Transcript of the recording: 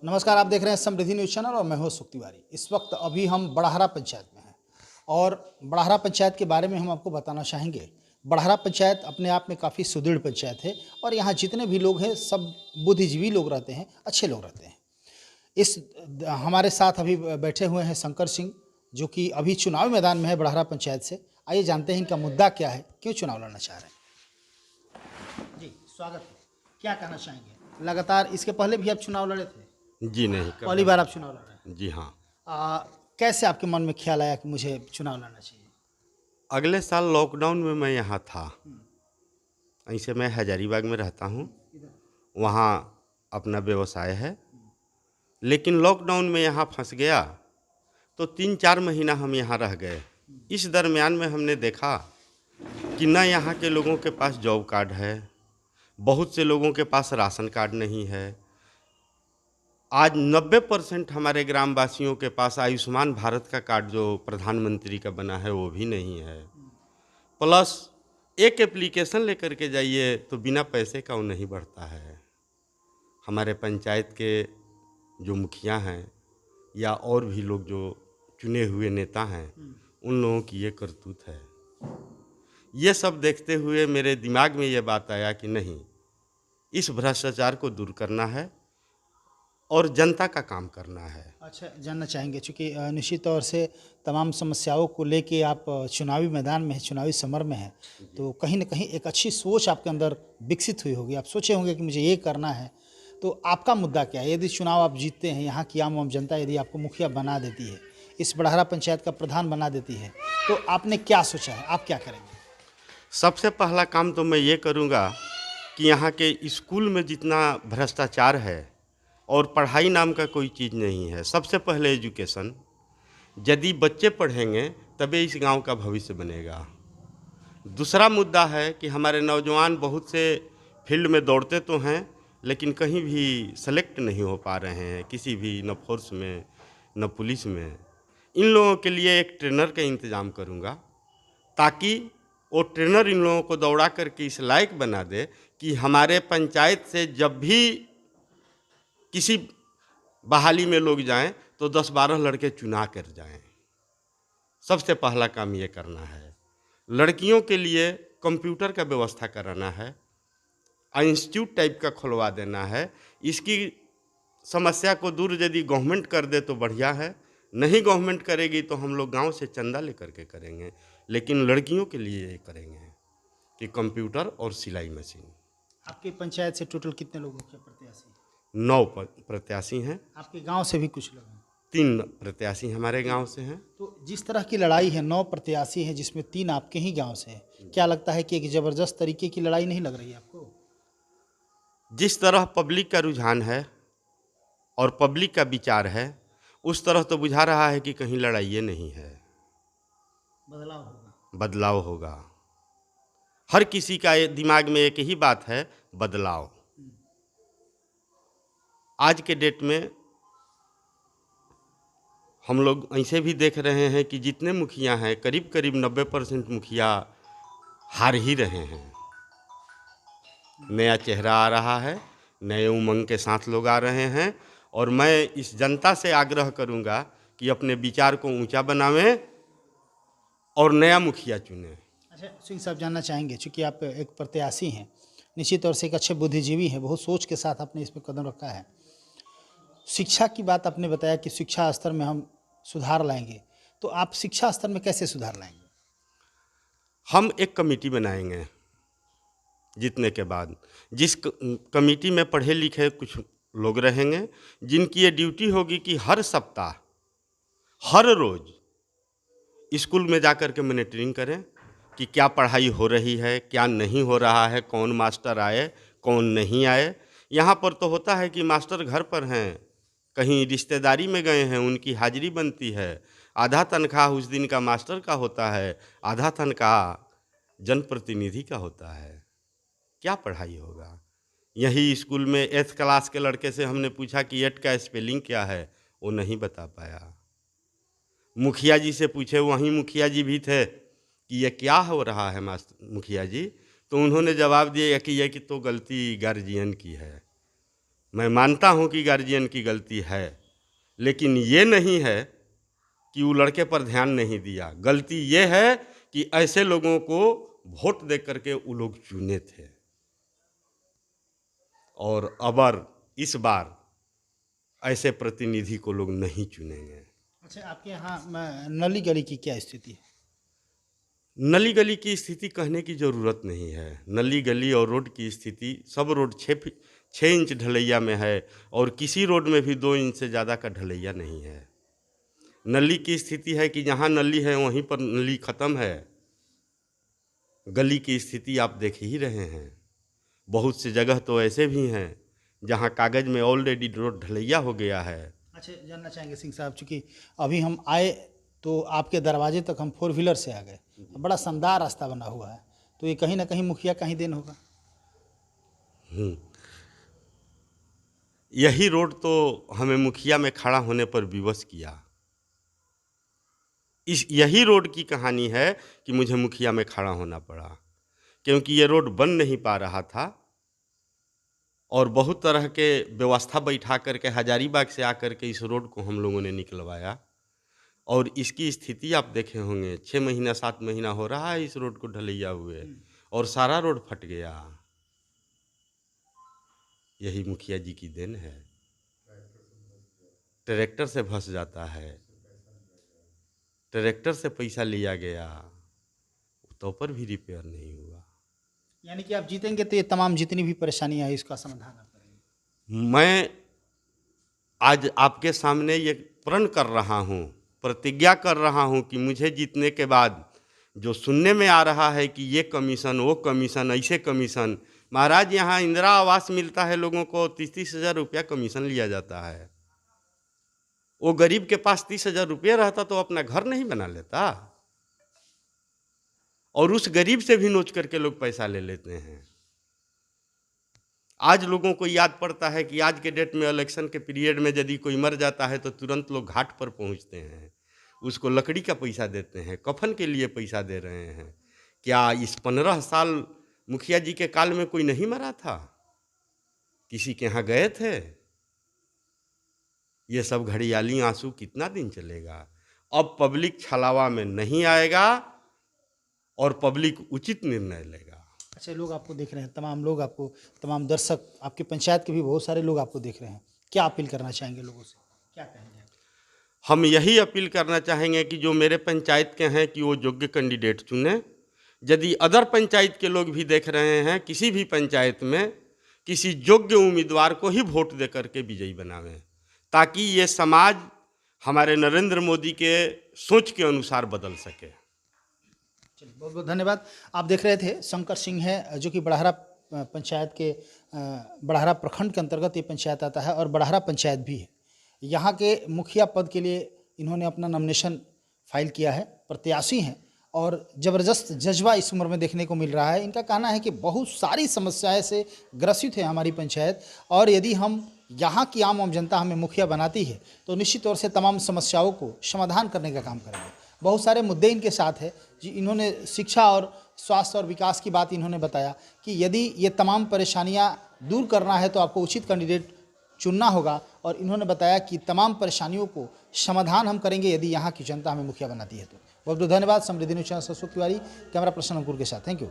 नमस्कार, आप देख रहे हैं समृद्धि न्यूज़ चैनल और मैं हूं सुख तिवारी। इस वक्त अभी हम बड़हरा पंचायत में हैं और बड़हरा पंचायत के बारे में हम आपको बताना चाहेंगे। बड़हरा पंचायत अपने आप में काफ़ी सुदृढ़ पंचायत है और यहाँ जितने भी लोग हैं सब बुद्धिजीवी लोग रहते हैं, अच्छे लोग रहते हैं। हमारे साथ अभी बैठे हुए हैं शंकर सिंह, जो कि अभी चुनावी मैदान में है बड़हरा पंचायत से। आइए जानते हैं इनका मुद्दा क्या है, क्यों चुनाव लड़ना चाह रहे हैं। जी स्वागत है, क्या कहना चाहेंगे? लगातार इसके पहले भी आप चुनाव लड़े थे? जी नहीं, पहली बार आप चुनाव लड़ रहे हैं? जी हाँ। कैसे आपके मन में ख्याल आया कि मुझे चुनाव लड़ना चाहिए? अगले साल लॉकडाउन में मैं यहाँ था। ऐसे मैं हजारीबाग में रहता हूँ, वहाँ अपना व्यवसाय है। लेकिन लॉकडाउन में यहाँ फंस गया तो 3-4 महीना हम यहाँ रह गए। इस दरमियान में हमने देखा कि न यहाँ के लोगों के पास जॉब कार्ड है, बहुत से लोगों के पास राशन कार्ड नहीं है। आज 90% हमारे ग्रामवासियों के पास आयुष्मान भारत का कार्ड जो प्रधानमंत्री का बना है वो भी नहीं है। प्लस एक एप्लीकेशन लेकर के जाइए तो बिना पैसे का वो नहीं बढ़ता है। हमारे पंचायत के जो मुखिया हैं या और भी लोग जो चुने हुए नेता हैं, उन लोगों की ये करतूत है। ये सब देखते हुए मेरे दिमाग में ये बात आया कि नहीं, इस भ्रष्टाचार को दूर करना है और जनता का काम करना है। अच्छा, जानना चाहेंगे चूँकि निश्चित तौर से तमाम समस्याओं को लेके आप चुनावी मैदान में हैं, चुनावी समर में हैं, तो कहीं न कहीं एक अच्छी सोच आपके अंदर विकसित हुई होगी। आप सोचे होंगे कि मुझे ये करना है। तो आपका मुद्दा क्या है? यदि चुनाव आप जीतते हैं, यहाँ की आम जनता यदि आपको मुखिया बना देती है, इस बड़हरा पंचायत का प्रधान बना देती है, तो आपने क्या सोचा है? आप क्या करेंगे? सबसे पहला काम तो मैं ये करूँगा कि यहाँ के स्कूल में जितना भ्रष्टाचार है और पढ़ाई नाम का कोई चीज़ नहीं है। सबसे पहले एजुकेशन, यदि बच्चे पढ़ेंगे तभी इस गांव का भविष्य बनेगा। दूसरा मुद्दा है कि हमारे नौजवान बहुत से फील्ड में दौड़ते तो हैं लेकिन कहीं भी सेलेक्ट नहीं हो पा रहे हैं, किसी भी न फोर्स में न पुलिस में। इन लोगों के लिए एक ट्रेनर का इंतज़ाम करूँगा ताकि वो ट्रेनर इन लोगों को दौड़ा करके इस लायक बना दे कि हमारे पंचायत से जब भी किसी बहाली में लोग जाएं तो 10-12 लड़के चुना कर जाएं। सबसे पहला काम ये करना है। लड़कियों के लिए कंप्यूटर का व्यवस्था कराना है, इंस्टीट्यूट टाइप का खुलवा देना है। इसकी समस्या को दूर यदि गवर्नमेंट कर दे तो बढ़िया है, नहीं गवर्नमेंट करेगी तो हम लोग गांव से चंदा लेकर के करेंगे, लेकिन लड़कियों के लिए ये करेंगे कि कंप्यूटर और सिलाई मशीन। आपकी पंचायत से टोटल कितने लोग मुखिया प्रत्याशी हैं? 9 प्रत्याशी हैं। आपके गाँव से भी कुछ लोग हैं? 3 प्रत्याशी हमारे गांव से हैं। तो जिस तरह की लड़ाई है, 9 प्रत्याशी हैं जिसमें 3 आपके ही गांव से हैं, क्या लगता है कि एक ज़बरदस्त तरीके की लड़ाई नहीं लग रही है आपको? जिस तरह पब्लिक का रुझान है और पब्लिक का विचार है, उस तरह तो बुझा रहा है कि कहीं लड़ाई नहीं है, बदलाव होगा। बदलाव होगा। हर किसी का दिमाग में एक ही बात है, बदलाव। आज के डेट में हम लोग ऐसे भी देख रहे हैं कि जितने मुखिया हैं करीब करीब 90% मुखिया हार ही रहे हैं। नया चेहरा आ रहा है, नए उमंग के साथ लोग आ रहे हैं और मैं इस जनता से आग्रह करूंगा कि अपने विचार को ऊंचा बनावें और नया मुखिया चुनें। अच्छा सिंह साहब, जानना चाहेंगे चूँकि आप एक प्रत्याशी हैं, निश्चित तौर से एक अच्छे बुद्धिजीवी हैं, बहुत सोच के साथ आपने इस पर कदम रखा है। शिक्षा की बात आपने बताया कि शिक्षा स्तर में हम सुधार लाएंगे, तो आप शिक्षा स्तर में कैसे सुधार लाएंगे? हम एक कमेटी बनाएंगे जीतने के बाद, जिस कमेटी में पढ़े लिखे कुछ लोग रहेंगे, जिनकी ये ड्यूटी होगी कि हर सप्ताह हर रोज़ स्कूल में जाकर के मॉनिटरिंग करें कि क्या पढ़ाई हो रही है, क्या नहीं हो रहा है, कौन मास्टर आए कौन नहीं आए। यहाँ पर तो होता है कि मास्टर घर पर हैं, कहीं रिश्तेदारी में गए हैं, उनकी हाजिरी बनती है, आधा तनख्वाह उस दिन का मास्टर का होता है, आधा तनख्वाह जनप्रतिनिधि का होता है। क्या पढ़ाई होगा? यही स्कूल में 8th क्लास के लड़के से हमने पूछा कि 8 का स्पेलिंग क्या है, वो नहीं बता पाया। मुखिया जी से पूछे, वहीं मुखिया जी भी थे कि ये क्या हो रहा है मुखिया जी, तो उन्होंने जवाब दिया कि ये कि तो गलती गार्जियन की है। मैं मानता हूं कि गार्जियन की गलती है, लेकिन ये नहीं है कि वो लड़के पर ध्यान नहीं दिया। गलती ये है कि ऐसे लोगों को वोट दे करके वो लोग चुने थे, और अबर इस बार ऐसे प्रतिनिधि को लोग नहीं चुनेंगे। अच्छा, आपके यहाँ नली गली की क्या स्थिति है? नली गली की स्थिति कहने की ज़रूरत नहीं है। नली गली और रोड की स्थिति, सब रोड 6 इंच ढलैया में है, और किसी रोड में भी 2 इंच से ज़्यादा का ढलैया नहीं है। नली की स्थिति है कि जहाँ नली है वहीं पर नली ख़त्म है। गली की स्थिति आप देख ही रहे हैं। बहुत से जगह तो ऐसे भी हैं जहाँ कागज़ में ऑलरेडी रोड ढलैया हो गया है। अच्छा, जानना चाहेंगे सिंह साहब, चूँकि अभी हम आए तो आपके दरवाजे तक हम 4 व्हीलर से आ गए, बड़ा शानदार रास्ता बना हुआ है, तो ये कहीं ना कहीं मुखिया का ही देन होगा। यही रोड तो हमें मुखिया में खड़ा होने पर विवश किया। यही रोड की कहानी है कि मुझे मुखिया में खड़ा होना पड़ा, क्योंकि ये रोड बन नहीं पा रहा था, और बहुत तरह के व्यवस्था बैठा करके हजारीबाग से आकर के इस रोड को हम लोगों ने निकलवाया। और इसकी स्थिति आप देखे होंगे, 6 महीना 7 महीना हो रहा है इस रोड को ढलैया हुए, और सारा रोड फट गया। यही मुखिया जी की देन है। ट्रैक्टर से फंस जाता है, ट्रैक्टर से पैसा लिया गया, तो पर भी रिपेयर नहीं हुआ। यानी कि आप जीतेंगे तो ये तमाम जितनी भी परेशानियां हैं इसका समाधान आप करेंगे। मैं आज आपके सामने ये प्रण कर रहा हूँ, प्रतिज्ञा कर रहा हूँ कि मुझे जीतने के बाद जो सुनने में आ रहा है कि ये कमीशन, वो कमीशन, ऐसे कमीशन, महाराज यहाँ इंदिरा आवास मिलता है लोगों को, 30-30 हज़ार रुपया कमीशन लिया जाता है। वो गरीब के पास 30 हज़ार रुपया रहता तो अपना घर नहीं बना लेता, और उस गरीब से भी नोच करके लोग पैसा ले लेते हैं। आज लोगों को याद पड़ता है कि आज के डेट में इलेक्शन के पीरियड में यदि कोई मर जाता है तो तुरंत लोग घाट पर पहुंचते हैं, उसको लकड़ी का पैसा देते हैं, कफन के लिए पैसा दे रहे हैं। क्या इस 15 साल मुखिया जी के काल में कोई नहीं मरा था? किसी के यहाँ गए थे? ये सब घड़ियाली आंसू कितना दिन चलेगा? अब पब्लिक छलावा में नहीं आएगा और पब्लिक उचित निर्णय लेगा। अच्छा, लोग आपको देख रहे हैं, तमाम लोग आपको, तमाम दर्शक, आपके पंचायत के भी बहुत सारे लोग आपको देख रहे हैं, क्या अपील करना चाहेंगे लोगों से, क्या कहेंगे? हम यही अपील करना चाहेंगे कि जो मेरे पंचायत के हैं कि वो योग्य कैंडिडेट चुने। यदि अदर पंचायत के लोग भी देख रहे हैं, किसी भी पंचायत में किसी योग्य उम्मीदवार को ही वोट दे करके विजयी बनावें, ताकि ये समाज हमारे नरेंद्र मोदी के सोच के अनुसार बदल सके। चलिए, बहुत बहुत धन्यवाद। आप देख रहे थे शंकर सिंह है, जो कि बड़हरा पंचायत के बड़हरा प्रखंड के अंतर्गत ये पंचायत आता है और बड़हरा पंचायत भी है। यहाँ के मुखिया पद के लिए इन्होंने अपना नॉमिनेशन फाइल किया है, प्रत्याशी हैं, और ज़बरदस्त जज्बा इस उम्र में देखने को मिल रहा है। इनका कहना है कि बहुत सारी समस्याएं से ग्रसित है हमारी पंचायत, और यदि हम यहाँ की आम जनता हमें मुखिया बनाती है तो निश्चित तौर से तमाम समस्याओं को समाधान करने का काम करेंगे। बहुत सारे मुद्दे इनके साथ है जी। इन्होंने शिक्षा और स्वास्थ्य और विकास की बात इन्होंने बताया कि यदि ये तमाम परेशानियां दूर करना है तो आपको उचित कैंडिडेट चुनना होगा, और इन्होंने बताया कि तमाम परेशानियों को समाधान हम करेंगे यदि यहाँ की जनता हमें मुखिया बनाती है तो। बहुत बहुत धन्यवाद। समृद्धि न्यूज़ चैनल से अशोक तिवारी, कैमरा पर्सन अंकुर के साथ। Thank you.